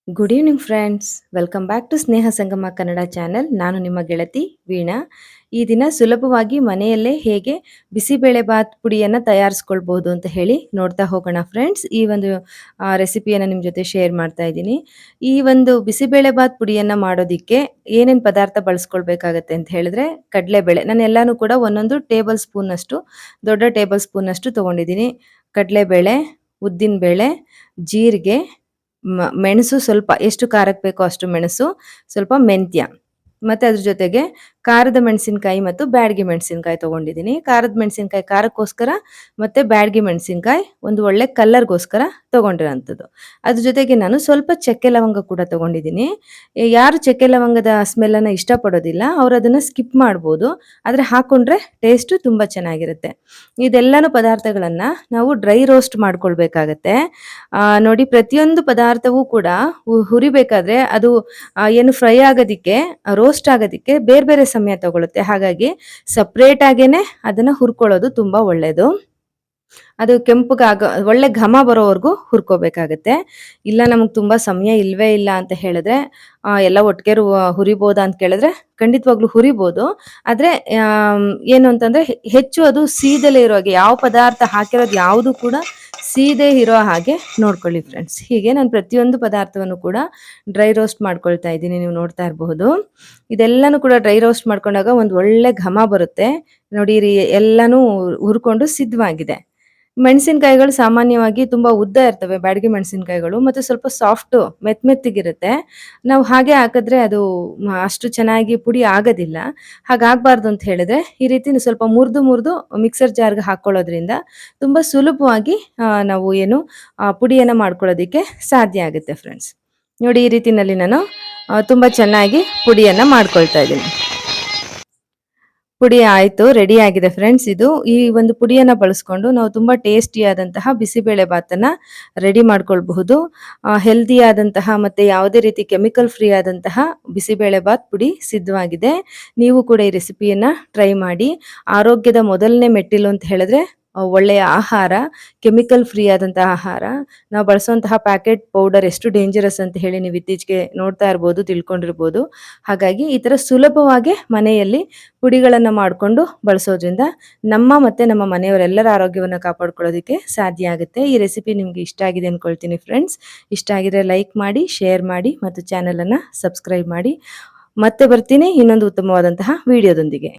Good evening friends. Welcome back to Sneha Sangama Kannada channel. ನಾನು ನಿಮ್ಮ ಗೆಳತಿ ವೀಣಾ. ಈ ದಿನ ಸುಲಭವಾಗಿ ಮನೆಯಲ್ಲೇ ಹೇಗೆ ಬಿಸಿಬೇಳೆ ಬಾತ್ ಪುಡಿಯನ್ನು ತಯಾರಿಸ್ಕೊಳ್ಬಹುದು ಅಂತ ಹೇಳಿ ನೋಡ್ತಾ ಹೋಗೋಣ ಫ್ರೆಂಡ್ಸ್. ಈ ಒಂದು ರೆಸಿಪಿಯನ್ನು ನಿಮ್ಮ ಜೊತೆ ಶೇರ್ ಮಾಡ್ತಾ ಇದ್ದೀನಿ. ಈ ಒಂದು ಬಿಸಿಬೇಳೆ ಬಾತ್ ಪುಡಿಯನ್ನು ಮಾಡೋದಕ್ಕೆ ಏನೇನು ಪದಾರ್ಥ ಬಳಸ್ಕೊಳ್ಬೇಕಾಗತ್ತೆ ಅಂತ ಹೇಳಿದ್ರೆ, ಕಡಲೆಬೇಳೆ ನಾನು ಎಲ್ಲಾನು ಕೂಡ ಒಂದೊಂದು ಟೇಬಲ್ ಸ್ಪೂನಷ್ಟು, ದೊಡ್ಡ ಟೇಬಲ್ ಸ್ಪೂನಷ್ಟು ತೊಗೊಂಡಿದ್ದೀನಿ. ಕಡಲೆಬೇಳೆ, ಉದ್ದಿನಬೇಳೆ, ಜೀರಿಗೆ, ಮೆಣಸು, ಸ್ವಲ್ಪ ಎಷ್ಟು ಖಾರಕ್ಕೆ ಬೇಕೋ ಅಷ್ಟು ಮೆಣಸು, ಸ್ವಲ್ಪ ಮೆಂತ್ಯ, ಮತ್ತು ಅದ್ರ ಜೊತೆಗೆ ಖಾರದ ಮೆಣಸಿನಕಾಯಿ ಮತ್ತು ಬ್ಯಾಡಗಿ ಮೆಣಸಿನಕಾಯಿ ತೊಗೊಂಡಿದ್ದೀನಿ. ಖಾರದ ಮೆಣಸಿನಕಾಯಿ ಖಾರಕ್ಕೋಸ್ಕರ, ಮತ್ತು ಬ್ಯಾಡಗಿ ಮೆಣಸಿನಕಾಯಿ ಒಂದು ಒಳ್ಳೆ ಕಲ್ಲರ್ಗೋಸ್ಕರ ತೊಗೊಂಡಿರೋಂಥದ್ದು. ಅದ್ರ ಜೊತೆಗೆ ನಾನು ಸ್ವಲ್ಪ ಚಕ್ಕೆ ಲವಂಗ ಕೂಡ ತೊಗೊಂಡಿದ್ದೀನಿ. ಯಾರು ಚಕ್ಕೆ ಲವಂಗದ ಸ್ಮೆಲ್ಲನ್ನು ಇಷ್ಟಪಡೋದಿಲ್ಲ ಅವರು ಅದನ್ನು ಸ್ಕಿಪ್ ಮಾಡ್ಬೋದು, ಆದರೆ ಹಾಕ್ಕೊಂಡ್ರೆ ಟೇಸ್ಟು ತುಂಬ ಚೆನ್ನಾಗಿರುತ್ತೆ. ಇದೆಲ್ಲನೂ ಪದಾರ್ಥಗಳನ್ನು ನಾವು ಡ್ರೈ ರೋಸ್ಟ್ ಮಾಡ್ಕೊಳ್ಬೇಕಾಗತ್ತೆ. ನೋಡಿ, ಪ್ರತಿಯೊಂದು ಪದಾರ್ಥವೂ ಕೂಡ ಹುರಿಬೇಕಾದ್ರೆ ಅದು ಏನು ಫ್ರೈ ಆಗೋದಕ್ಕೆ, ರೋಸ್ಟ್ ಆಗೋದಕ್ಕೆ ಬೇರೆ ಬೇರೆ ಸಮಯ ತಗೊಳುತ್ತೆ. ಹಾಗಾಗಿ ಸಪ್ರೇಟ್ ಆಗೇನೆ ಅದನ್ನ ಹುರ್ಕೊಳ್ಳೋದು ತುಂಬಾ ಒಳ್ಳೆಯದು. ಅದು ಒಳ್ಳೆ ಘಮ ಬರೋವರೆಗೂ ಹುರ್ಕೋಬೇಕಾಗತ್ತೆ. ಇಲ್ಲ ನಮಗೆ ತುಂಬಾ ಸಮಯ ಇಲ್ವೇ ಇಲ್ಲ ಅಂತ ಹೇಳಿದ್ರೆ, ಎಲ್ಲ ಒಟ್ಟಿಗೆ ಹುರಿಬೋದಾ ಅಂತ ಕೇಳಿದ್ರೆ ಖಂಡಿತವಾಗ್ಲೂ ಹುರಿಬೋದು. ಆದರೆ ಏನು ಅಂತಂದ್ರೆ ಹೆಚ್ಚು ಅದು ಸೀದಲೇ ಇರೋ ಹಾಗೆ, ಯಾವ ಪದಾರ್ಥ ಹಾಕಿರೋದು ಯಾವುದು ಕೂಡ ಸೀದೆ ಇರೋ ಹಾಗೆ ನೋಡ್ಕೊಳ್ಳಿ ಫ್ರೆಂಡ್ಸ್. ಹೀಗೆ ನಾನು ಪ್ರತಿಯೊಂದು ಪದಾರ್ಥವನ್ನು ಕೂಡ ಡ್ರೈ ರೋಸ್ಟ್ ಮಾಡ್ಕೊಳ್ತಾ ಇದ್ದೀನಿ. ನೀವು ನೋಡ್ತಾ ಇರಬಹುದು. ಇದೆಲ್ಲನೂ ಕೂಡ ಡ್ರೈ ರೋಸ್ಟ್ ಮಾಡ್ಕೊಂಡಾಗ ಒಂದು ಒಳ್ಳೆ ಘಮ ಬರುತ್ತೆ. ನೋಡಿರಿ, ಎಲ್ಲನೂ ಹುರ್ಕೊಂಡು ಸಿದ್ಧವಾಗಿದೆ. ಮೆಣಸಿನಕಾಯಿಗಳು ಸಾಮಾನ್ಯವಾಗಿ ತುಂಬ ಉದ್ದ ಇರ್ತವೆ, ಬ್ಯಾಡಗಿ ಮೆಣಸಿನಕಾಯಿಗಳು, ಮತ್ತು ಸ್ವಲ್ಪ ಸಾಫ್ಟು ಮೆತ್ತಗಿರುತ್ತೆ. ನಾವು ಹಾಗೆ ಹಾಕಿದ್ರೆ ಅದು ಅಷ್ಟು ಚೆನ್ನಾಗಿ ಪುಡಿ ಆಗೋದಿಲ್ಲ. ಹಾಗಾಗಬಾರ್ದು ಅಂತ ಹೇಳಿದ್ರೆ ಈ ರೀತಿ ಸ್ವಲ್ಪ ಮುರಿದು ಮಿಕ್ಸರ್ ಜಾರ್ಗೆ ಹಾಕ್ಕೊಳ್ಳೋದ್ರಿಂದ ತುಂಬ ಸುಲಭವಾಗಿ ನಾವು ಪುಡಿಯನ್ನು ಮಾಡ್ಕೊಳ್ಳೋದಕ್ಕೆ ಸಾಧ್ಯ ಆಗುತ್ತೆ ಫ್ರೆಂಡ್ಸ್. ನೋಡಿ, ಈ ರೀತಿನಲ್ಲಿ ನಾನು ತುಂಬ ಚೆನ್ನಾಗಿ ಪುಡಿಯನ್ನು ಮಾಡ್ಕೊಳ್ತಾ ಇದ್ದೀನಿ. ಪುಡಿ ಆಯಿತು, ರೆಡಿ ಆಗಿದೆ ಫ್ರೆಂಡ್ಸ್. ಈ ಒಂದು ಪುಡಿಯನ್ನು ಬಳಸ್ಕೊಂಡು ನಾವು ತುಂಬ ಟೇಸ್ಟಿಯಾದಂತಹ ಬಿಸಿಬೇಳೆ ಬಾತನ್ನು ರೆಡಿ ಮಾಡ್ಕೊಳ್ಬಹುದು. ಹೆಲ್ದಿ ಆದಂತಹ ಮತ್ತು ಯಾವುದೇ ರೀತಿ ಕೆಮಿಕಲ್ ಫ್ರೀ ಆದಂತಹ ಬಿಸಿಬೇಳೆ ಬಾತ್ ಪುಡಿ ಸಿದ್ಧವಾಗಿದೆ. ನೀವು ಕೂಡ ಈ ರೆಸಿಪಿಯನ್ನು ಟ್ರೈ ಮಾಡಿ. ಆರೋಗ್ಯದ ಮೊದಲನೇ ಮೆಟ್ಟಿಲು ಅಂತ ಹೇಳಿದ್ರೆ ಒಳ್ಳೆಯ ಆಹಾರ, ಕೆಮಿಕಲ್ ಫ್ರೀ ಆದಂತಹ ಆಹಾರ. ನಾವು ಬಳಸುವಂತಹ ಪ್ಯಾಕೆಟ್ ಪೌಡರ್ ಎಷ್ಟು ಡೇಂಜರಸ್ ಅಂತ ಹೇಳಿ ನೀವು ಇತ್ತೀಚೆಗೆ ನೋಡ್ತಾ ಇರ್ಬೋದು, ತಿಳ್ಕೊಂಡಿರ್ಬೋದು. ಹಾಗಾಗಿ ಈ ಥರ ಸುಲಭವಾಗಿ ಮನೆಯಲ್ಲಿ ಪುಡಿಗಳನ್ನು ಮಾಡಿಕೊಂಡು ಬಳಸೋದ್ರಿಂದ ನಮ್ಮ ಮತ್ತು ನಮ್ಮ ಮನೆಯವರೆಲ್ಲರ ಆರೋಗ್ಯವನ್ನು ಕಾಪಾಡ್ಕೊಳ್ಳೋದಕ್ಕೆ ಸಾಧ್ಯ ಆಗುತ್ತೆ. ಈ ರೆಸಿಪಿ ನಿಮಗೆ ಇಷ್ಟ ಆಗಿದೆ ಅಂದ್ಕೊಳ್ತೀನಿ ಫ್ರೆಂಡ್ಸ್. ಇಷ್ಟ ಆಗಿದ್ರೆ ಲೈಕ್ ಮಾಡಿ, ಶೇರ್ ಮಾಡಿ ಮತ್ತು ಚಾನಲನ್ನು ಸಬ್ಸ್ಕ್ರೈಬ್ ಮಾಡಿ. ಮತ್ತೆ ಬರ್ತೀನಿ ಇನ್ನೊಂದು ಉತ್ತಮವಾದಂತಹ ವಿಡಿಯೋದೊಂದಿಗೆ.